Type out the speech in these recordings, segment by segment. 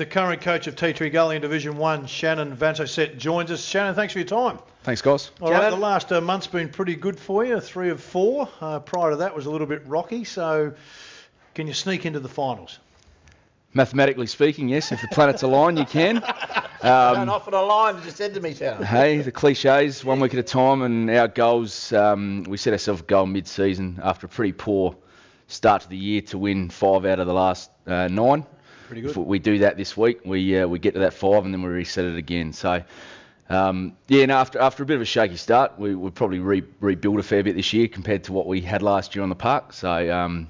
the current coach of T3 Gully in Division 1, Shannon Vansoest, joins us. Shannon, thanks for your time. Thanks, guys. All right, the last month's been pretty good for you, 3 of 4. Prior to that was a little bit rocky, so can you sneak into the finals? Mathematically speaking, yes. If the planets align, you can. Don't offer a line, as you said to me, Shannon. Hey, the cliches, 1 week at a time, and our goals, we set ourselves a goal mid-season after a pretty poor start to the year to win 5 out of the last 9. Pretty good. If we do that this week, we get to that 5 and then we reset it again. So, after a bit of a shaky start, we'll probably rebuild a fair bit this year compared to what we had last year on the park. So,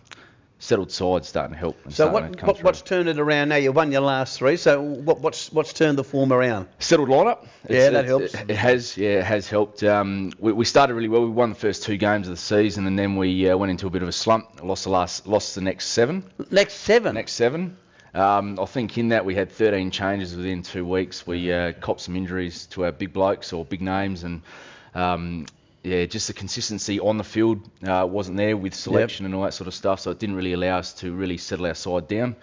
settled side's starting to help. So what's turned it around now? You won your last 3, so what's turned the form around? Settled lineup. That helps. It has helped. We started really well. We won the first 2 games of the season, and then we went into a bit of a slump. Lost the next 7. Next 7? Next 7. I think in that we had 13 changes within 2 weeks. We copped some injuries to our big blokes or big names, and just the consistency on the field wasn't there with selection and all that sort of stuff, so it didn't really allow us to really settle our side down.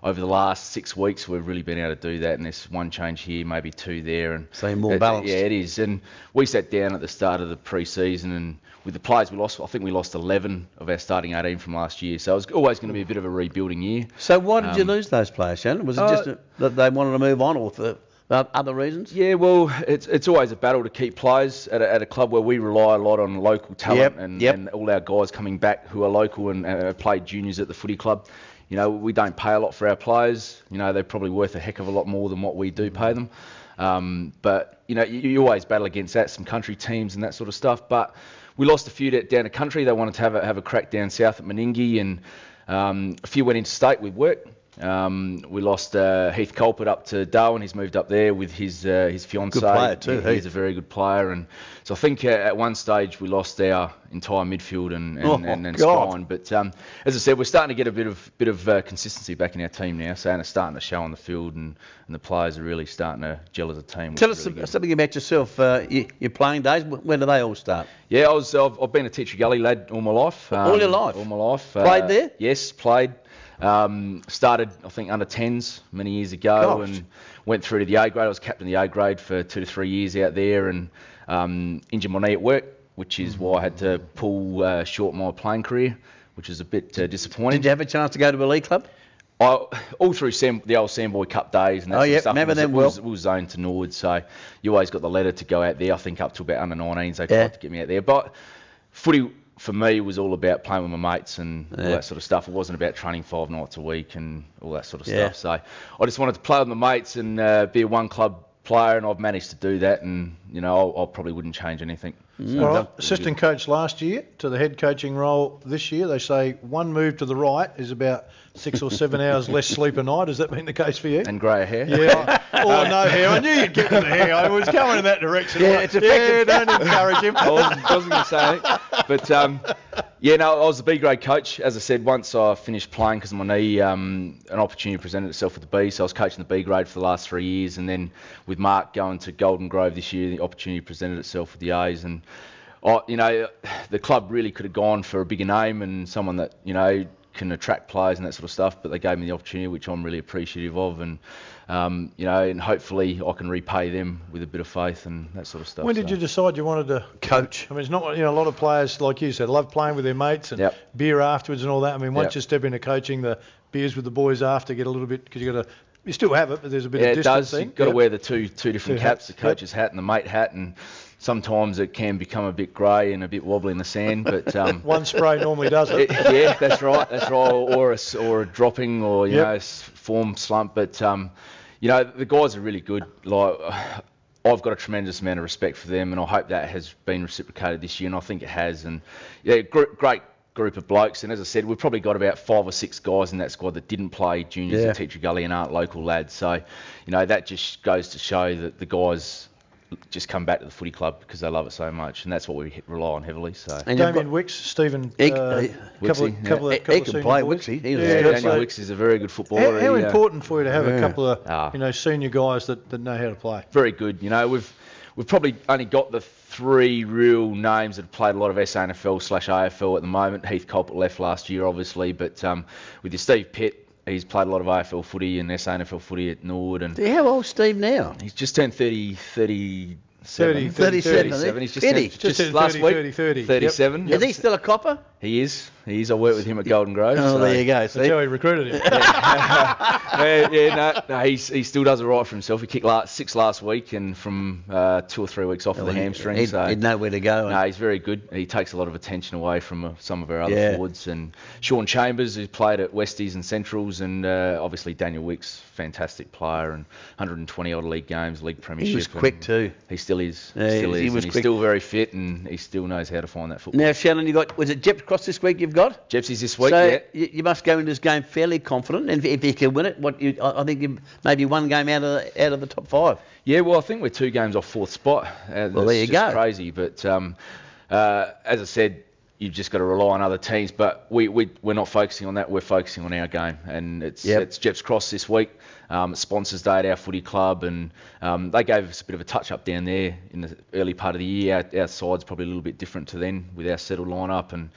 Over the last 6 weeks, we've really been able to do that, and there's 1 change here, maybe 2 there. And so more balanced. Yeah, it is. And we sat down at the start of the pre-season, and with the players we lost, I think we lost 11 of our starting 18 from last year, so it was always going to be a bit of a rebuilding year. So why did you lose those players, Shannon? Was it just that they wanted to move on, or for other reasons? Yeah, well, it's always a battle to keep players at a club where we rely a lot on local talent and all our guys coming back who are local and played juniors at the footy club. You know, we don't pay a lot for our players. You know, they're probably worth a heck of a lot more than what we do pay them. But, you know, you always battle against that, some country teams and that sort of stuff. But we lost a few down to country. They wanted to have a crack down south at Meningie, and a few went into state with work. We lost Heath Culpert up to Darwin. He's moved up there with his fiancée. Good player too. He's a very good player, and so I think at one stage we lost our entire midfield and spine. But as I said, we're starting to get a bit of consistency back in our team now, so it's starting to show on the field, and the players are really starting to gel as a team. Tell us something about yourself. Your playing days. When do they all start? Yeah, I've been a T3 Gully lad all my life. All your life. All my life. Played there? Yes, played. Started, I think, under 10s many years ago. Gosh. And went through to the A grade. I was captain of the A grade for 2 to 3 years out there, and injured my knee at work, which is why I had to pull short my playing career, which is a bit disappointing. Did you have a chance to go to a league club? All through the old Sandboy Cup days and that sort of stuff. Remember them well. We was zoned to Norwood, so you always got the letter to go out there. I think up to about under 19s they tried to get me out there. But footy for me was all about playing with my mates and all that sort of stuff. It wasn't about training 5 nights a week and all that sort of stuff. So I just wanted to play with my mates and be a one club player, and I've managed to do that, and you know I probably wouldn't change anything. So All right. Assistant coach last year to the head coaching role this year. They say 1 move to the right is about 6 or 7 hours less sleep a night. Has that been the case for you? And grey hair. Yeah. No hair. I knew you'd get to the hair. I was going in that direction. Yeah, it's effective. Yeah, don't encourage him. I wasn't going to say it. But, I was the B grade coach. As I said, once I finished playing because of my knee, an opportunity presented itself with the B. So I was coaching the B grade for the last 3 years. And then with Mark going to Golden Grove this year, the opportunity presented itself with the A's. And, the club really could have gone for a bigger name and someone that, can attract players and that sort of stuff, but they gave me the opportunity, which I'm really appreciative of, and and hopefully I can repay them with a bit of faith and that sort of stuff. When did you decide you wanted to coach? I mean, it's not, a lot of players, like you said, love playing with their mates and beer afterwards and all that. I mean, once you step into coaching, the beers with the boys after get a little bit, because you still have it, but there's a bit of distance thing. You've got to wear the two different caps, the coach's hat and the mate hat, and sometimes it can become a bit grey and a bit wobbly in the sand, but one spray normally does it. Yeah, that's right, or a dropping, or form slump. But the guys are really good. Like I've got a tremendous amount of respect for them, and I hope that has been reciprocated this year, and I think it has. And great group of blokes. And as I said, we've probably got about 5 or 6 guys in that squad that didn't play juniors at T3 Gully and aren't local lads. So that just goes to show that the guys just come back to the footy club because they love it so much, and that's what we rely on heavily. So and Damien Wicks, Stephen, couple of he can play Wixie. Daniel Wicks is a very good footballer. How important for you to have a couple of senior guys that know how to play? Very good. We've probably only got the 3 real names that have played a lot of SANFL/AFL at the moment. Heath Culpert left last year, obviously, but with your Steve Pitt, He's played a lot of AFL footy and SANFL footy at Norwood. And how old's Steve now? He's just turned 37. 37. He's just last week. 37. Yep. Is he still a copper? He is. I work with him at Golden Grove. Oh, so there you go. That's how he recruited him. No, he still does it right for himself. He kicked 6 last week and from 2 or 3 weeks off with the hamstring. He'd know where to go. No, he's very good. He takes a lot of attention away from some of our other forwards. And Sean Chambers, who's played at Westies and Centrals, and obviously Daniel Wicks, fantastic player, and 120 odd league games, league premiership. He was quick too. He still is. He's still very fit, and he still knows how to find that football. Now, Shannon, was it Jeps Cross this week you've got? Jepsy's this week, so you must go into this game fairly confident, and if you can win it, I think you maybe one game out of the top 5. Yeah, well, I think we're 2 games off 4th spot. Well, there you go. Crazy, but as I said, you've just got to rely on other teams. But we're not focusing on that. We're focusing on our game, and it's Jeps Cross this week. Sponsors Day at our footy club, and they gave us a bit of a touch-up down there in the early part of the year. Our side's probably a little bit different to then with our settled line-up, and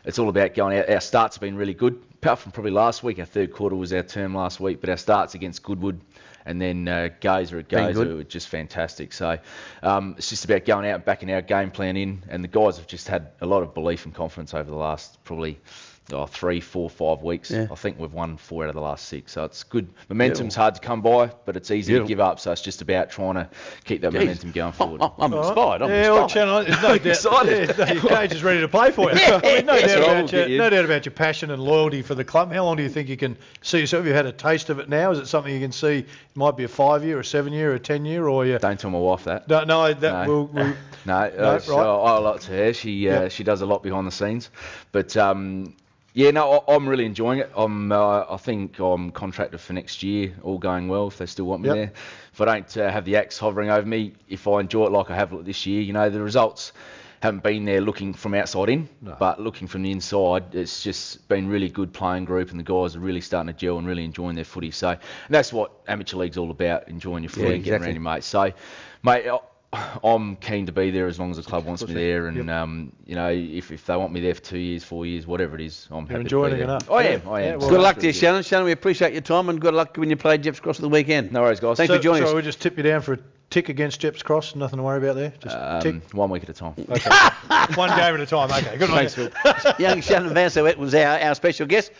it's all about going out. Our starts have been really good, apart from probably last week. Our third quarter was our term last week, but our starts against Goodwood and then Gazer at Gazer were just fantastic. So it's just about going out and backing our game plan in, and the guys have just had a lot of belief and confidence over the last probably 3, 4, 5 weeks. I think we've won 4 out of the last 6, so it's good. Momentum's hard to come by, but it's easy to give up, so it's just about trying to keep that momentum going forward. I'm inspired. Well, there's no doubt. Your coach is ready to play for you. I mean, no doubt about your passion and loyalty for the club. How long do you think you can see yourself? Have you had a taste of it now? Is it something you can see? It might be a 5-year, a 7-year, a 10-year, or you? Don't tell my wife that. No, right. I like to her. She does a lot behind the scenes, but. I'm really enjoying it. I think I'm contracted for next year, all going well, if they still want me there. If I don't have the axe hovering over me, if I enjoy it like I have this year, the results haven't been there looking from outside in, but looking from the inside, it's just been really good playing group, and the guys are really starting to gel and really enjoying their footy. So that's what amateur league's all about, enjoying your footy and getting around your mates. So, mate, I'm keen to be there as long as the club wants me there, and if they want me there for 2 years, 4 years, whatever it is, I'm happy to be there. Enough. I am. Well, good luck to you, Shannon. Shannon, we appreciate your time, and good luck when you play Jeps Cross at the weekend. No worries, guys. Thanks for joining us. So we'll just tip you down for a tick against Jeps Cross. Nothing to worry about there. Just tick 1 week at a time. Okay. 1 game at a time. Okay. Good. Thanks, Phil. Young Shannon Vansoest was our special guest.